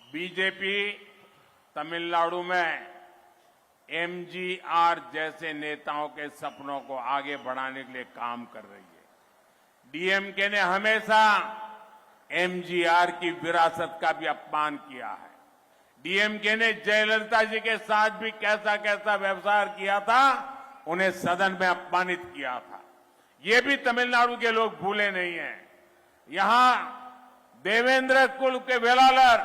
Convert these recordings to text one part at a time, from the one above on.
BJP Tamil Nadu में MGR जैसे नेताओं के सपनों को आगे बढ़ाने के लिए काम कर रही है। डीएमके ने हमेशा एमजीआर की विरासत का भी अपमान किया है। डीएमके ने जयललिता जी के साथ भी कैसा कैसा व्यवहार किया था, उन्हें सदन में अपमानित किया था। ये भी तमिलनाडु के लोग भूले नहीं हैं। यहां देवेंद्र कुल के वेलालर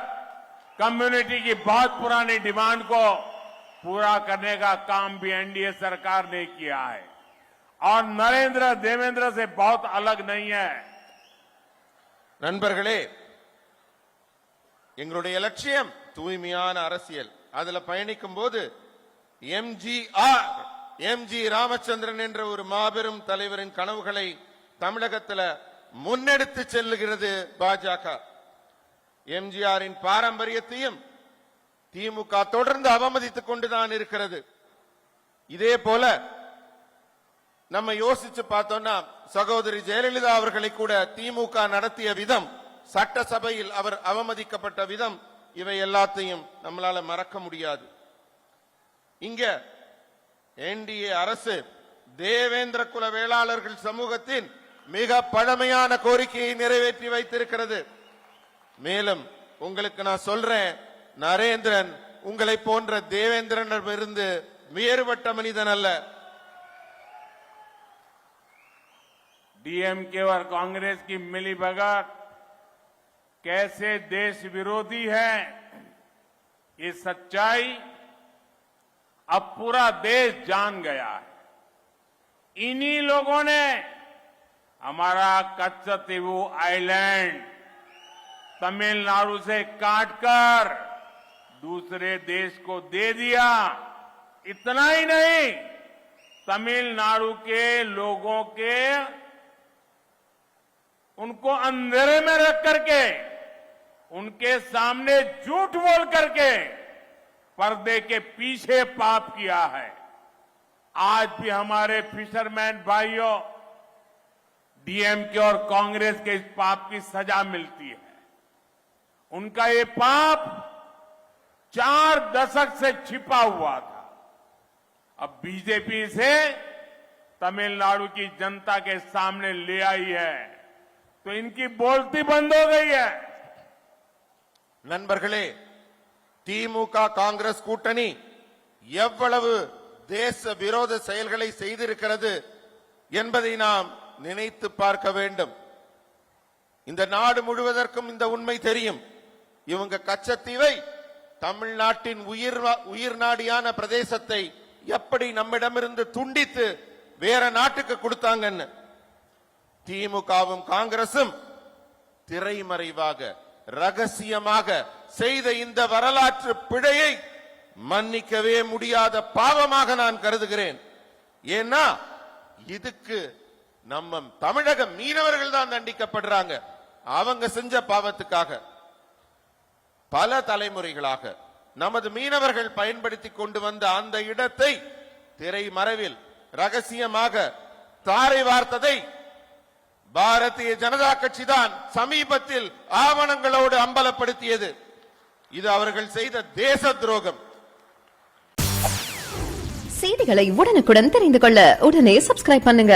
कम्युनिटी की बहुत पुरानी डिमांड को पूरा करने का काम भी एनडीए सरकार ने किया है और नरेंद्र देवेंद्र से बहुत अलग नहीं है। நண்பர்களே, எங்களுடைய லட்சியம் தூய்மையான அரசியல். அதுல பயணிக்கும் போது எம்ஜி ராமச்சந்திரன் என்ற ஒரு மாபெரும் தலைவரின் கனவுகளை தமிழகத்தில் முன்னெடுத்து செல்லுகிறது பாஜக. எம்ஜிஆரின் பாரம்பரியத்தையும் திமுக தொடர்ந்து அவமதித்துக் கொண்டுதான் இருக்கிறது. இதே போல நம்ம யோசிச்சு பார்த்தோம்னா சகோதரி ஜெயலலிதா அவர்களை கூட திமுக நடத்திய விதம், சட்டசபையில் அவர் அவமதிக்கப்பட்ட விதம், இவை எல்லாத்தையும் நம்மளால மறக்க முடியாது. இங்க என்டிஏ அரசு தேவேந்திர குல வேளாளர்கள் சமூகத்தின் மிக பழமையான கோரிக்கையை நிறைவேற்றி வைத்திருக்கிறது. மேலும் உங்களுக்கு நான் சொல்றேன், நரேந்திரன் உங்களை போன்ற தேவேந்திரனிடமிருந்து வேறுபட்ட மனிதன் அல்ல. डीएमके और कांग्रेस की मिलीभगत कैसे देश विरोधी है, ये सच्चाई अब पूरा देश जान गया है। इन्हीं लोगों ने हमारा कच्चतीवू आइलैंड तमिलनाडु से काटकर दूसरे देश को दे दिया। इतना ही नहीं, तमिलनाडु के लोगों के उनको अंधेरे में रख करके, उनके सामने झूठ बोल करके पर्दे के पीछे पाप किया है। आज भी हमारे फिशरमैन भाइयों डीएमके और कांग्रेस के इस पाप की सजा मिलती है। उनका ये पाप 4 दशक से छिपा हुआ था। अब बीजेपी से तमिलनाडु की जनता के सामने ले आई है, तो इनकी बोलती बंद हो गई है। நண்பர்களே, திமுக காங்கிரஸ் கூட்டணி எவ்வளவு தேச விரோத செயல்களை செய்திருக்கிறது என்பதை நாம் நினைத்து பார்க்க வேண்டும். இந்த நாடு முழுவதற்கும் இந்த உண்மை தெரியும். இவங்க கச்சத்தீவை, தமிழ்நாட்டின் உயிர் நாடியான பிரதேசத்தை எப்படி நம்மிடமிருந்து துண்டித்து வேற நாட்டுக்கு கொடுத்தாங்கன்னு திமுகவும் காங்கிரசும் திரைமறைவாக ரகசியமாக செய்த இந்த வரலாற்று பிழையை மன்னிக்கவே முடியாத பாவமாக நான் கருதுகிறேன். ஏன்னா இதுக்கு நம்ம தமிழக மீனவர்கள் தான் தண்டிக்கப்படுறாங்க. அவங்க செஞ்ச பாவத்துக்காக பல தலைமுறைகளாக நமது மீனவர்கள் பயன்படுத்தி கொண்டு வந்த அந்த இடத்தை திரைமறைவில் ரகசியமாக தாரை வார்த்ததை பாரதிய ஜனதா கட்சி தான் சமீபத்தில் ஆவணங்களோடு அம்பலப்படுத்தியது. இது அவர்கள் செய்த தேச துரோகம். செய்திகளை உடனுக்குடன் தெரிந்து கொள்ள உடனே சப்ஸ்கிரைப் பண்ணுங்க.